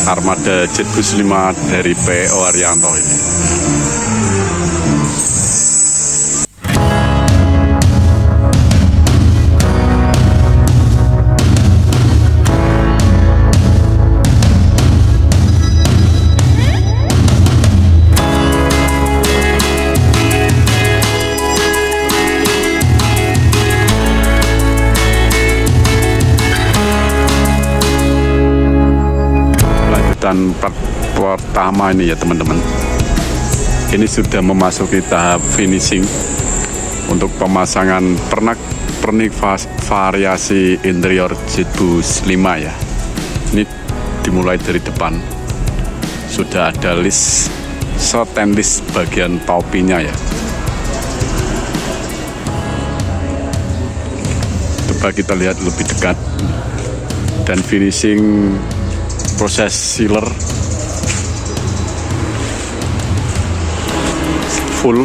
armada Jetbus 5 dari PO Haryanto ini. Dan pertama ini ya teman-teman, ini sudah memasuki tahap finishing untuk pemasangan pernik variasi interior Jetbus 5 ya. Ini dimulai dari depan, sudah ada list stainless bagian topinya ya. Coba kita lihat lebih dekat, dan finishing proses sealer full.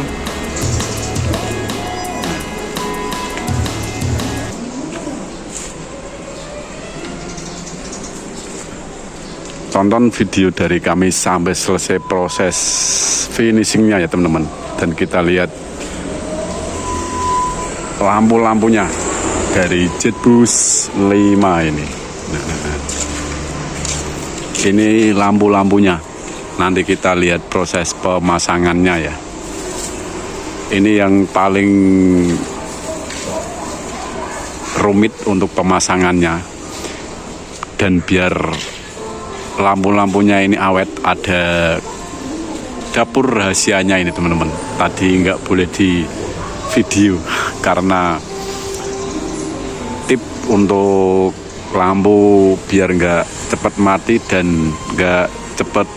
Tonton video dari kami sampai selesai proses finishingnya ya teman-teman, dan kita lihat lampu-lampunya dari Jetbus 5 ini. Ini lampu-lampunya, nanti kita lihat proses pemasangannya ya. Ini yang paling rumit untuk pemasangannya, dan biar lampu-lampunya ini awet, ada dapur rahasianya ini teman-teman. Tadi nggak boleh di video karena tip untuk lampu biar nggak cepat mati dan nggak cepat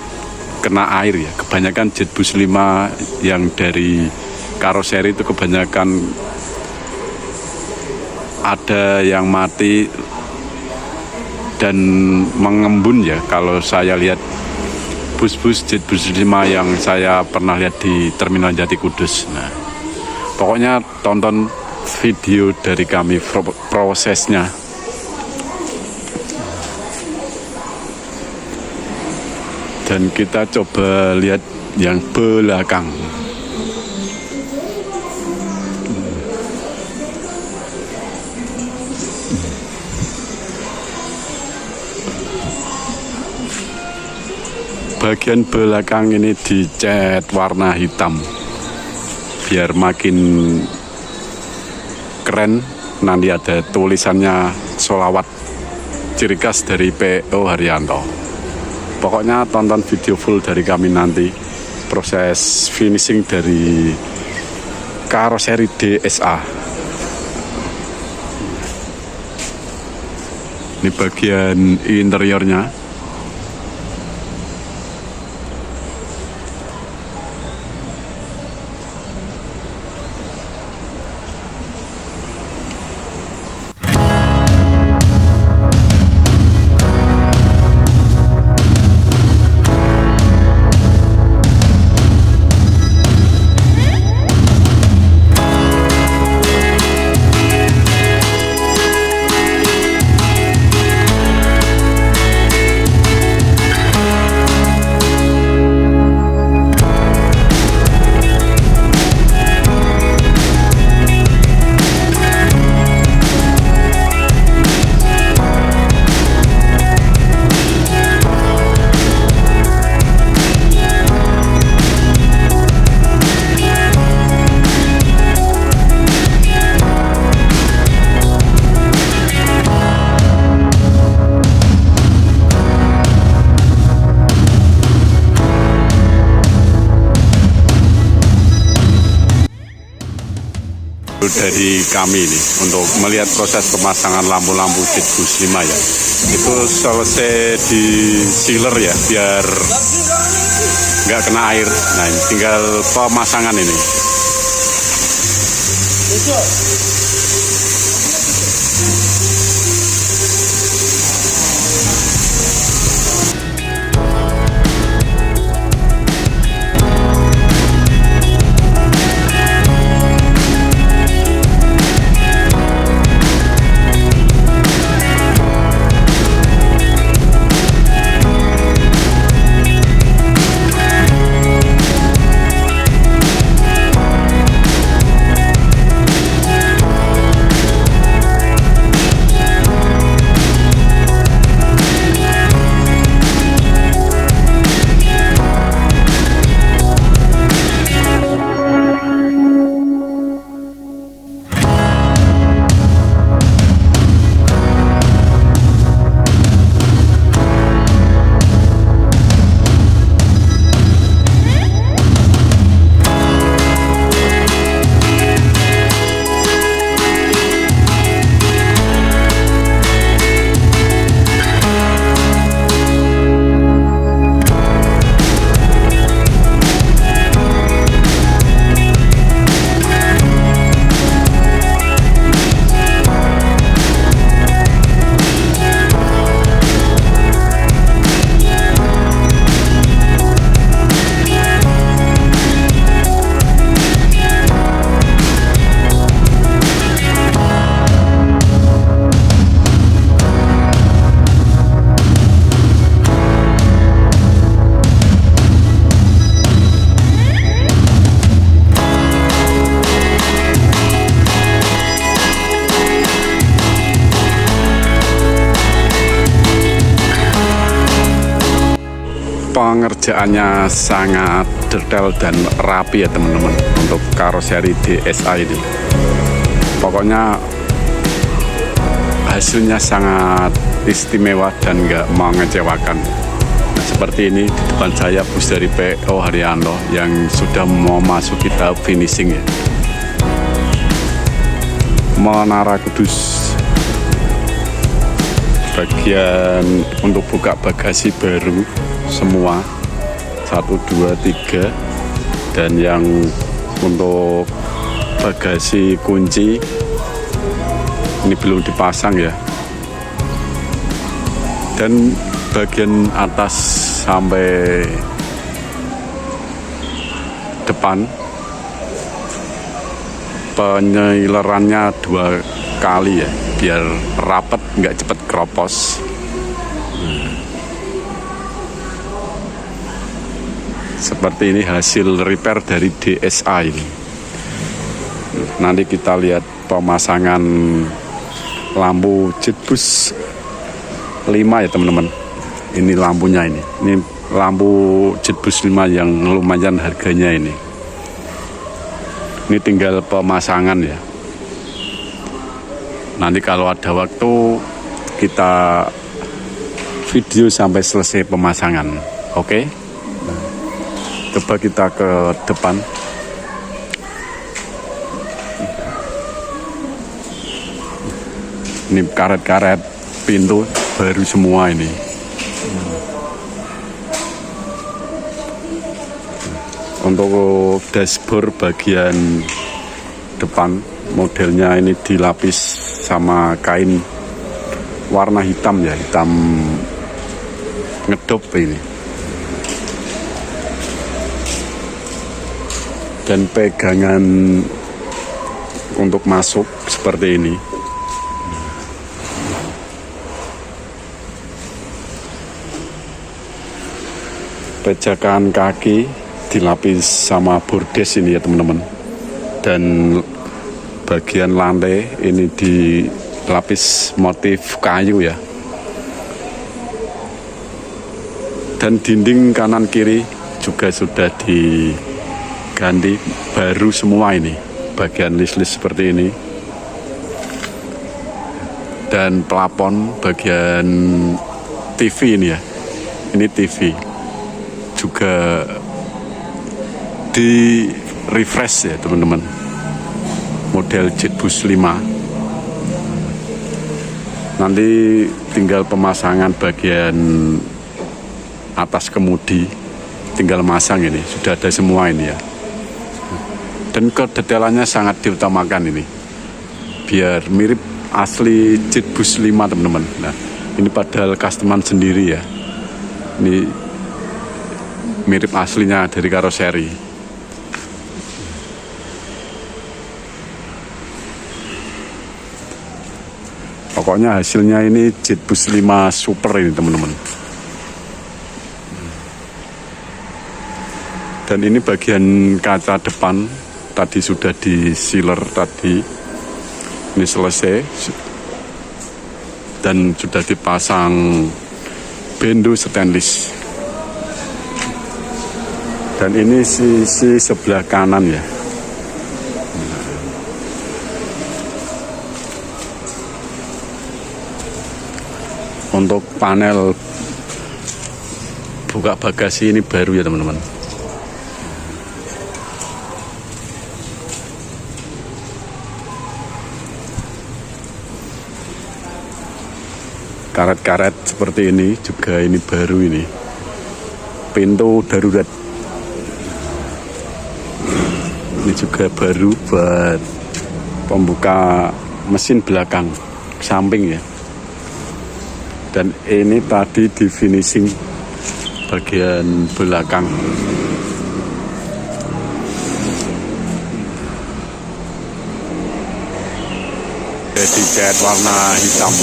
kena air ya. Kebanyakan Jetbus 5 yang dari karoseri itu kebanyakan ada yang mati dan mengembun ya. Kalau saya lihat bus-bus Jetbus 5 yang saya pernah lihat di Terminal Jati Kudus. Nah, pokoknya tonton video dari kami prosesnya. Dan kita coba lihat yang belakang. Bagian belakang ini dicat warna hitam biar makin keren. Nanti ada tulisannya sholawat, ciri khas dari PO Haryanto. Pokoknya tonton video full dari kami nanti proses finishing dari karoseri DSA. Ini bagian interiornya. Dari kami ini untuk melihat proses pemasangan lampu-lampu Jetbus 5 ya, itu selesai di sealer ya biar nggak kena air. Nah, ini tinggal pemasangan ini. pengerjaannya sangat detail dan rapi ya teman-teman untuk karoseri DSA ini. Pokoknya hasilnya sangat istimewa dan nggak mengecewakan. Seperti ini di depan saya bus dari PO Haryanto yang sudah mau masuk tahap finishing ya. Menara Kudus, bagian untuk buka bagasi baru semua 1, 2, 3, dan yang untuk bagasi kunci ini belum dipasang ya. Dan bagian atas sampai depan penyailerannya 2 kali ya, biar rapet nggak cepet keropos. Seperti ini hasil repair dari DSA ini. Nanti kita lihat pemasangan lampu JetBus 5 ya teman-teman. Ini lampunya ini lampu JetBus 5 yang lumayan harganya ini. Ini tinggal pemasangan ya. Nanti kalau ada waktu kita video sampai selesai pemasangan. Oke? Coba kita ke depan. Ini karet-karet pintu baru semua ini. Untuk dashboard bagian depan modelnya ini dilapis sama kain warna hitam ya, hitam ngedop ini. Dan pegangan untuk masuk seperti ini. Pejakan kaki dilapis sama bordes ini ya teman-teman. Dan bagian lantai ini dilapis motif kayu ya. Dan dinding kanan kiri juga sudah diganti baru semua ini. Bagian list-list seperti ini. Dan plafon bagian TV ini ya. Ini TV juga di refresh ya teman-teman, model JetBus 5. Nanti tinggal pemasangan bagian atas kemudi, tinggal masang ini, sudah ada semua ini ya. Dan kedetailannya sangat diutamakan ini, biar mirip asli JetBus 5 teman-teman. Nah ini padahal customer sendiri ya, ini mirip aslinya dari karoseri. Pokoknya hasilnya ini JetBus 5 Super ini teman-teman. Dan ini bagian kaca depan tadi sudah di sealer tadi. Ini selesai. Dan sudah dipasang bendo stainless. Dan ini sisi sebelah kanan ya. Untuk panel buka bagasi ini baru ya teman-teman. Karet-karet seperti ini juga ini baru ini. Pintu darurat ini juga baru buat pembuka mesin belakang samping ya. Dan ini tadi di finishing bagian belakang. Jadi cat warna hitam.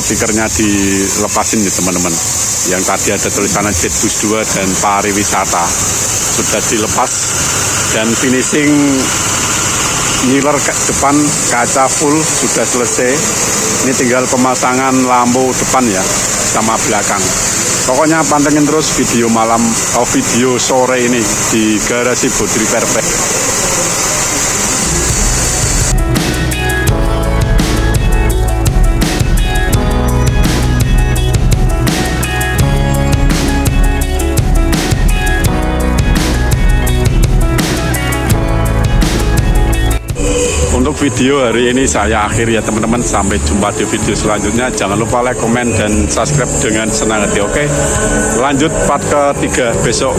stikernya dilepasin nih teman-teman. Yang tadi ada tulisannya Jetbus 2 dan pariwisata sudah dilepas, dan finishing nyiler ke depan kaca full sudah selesai. Ini tinggal pemasangan lampu depan ya sama belakang. Pokoknya pantengin terus video video sore ini di garasi Bodri Perfect. Untuk video hari ini saya akhiri ya teman-teman. Sampai jumpa di video selanjutnya. Jangan lupa like, komen, dan subscribe dengan senang hati. Oke, lanjut part ketiga besok.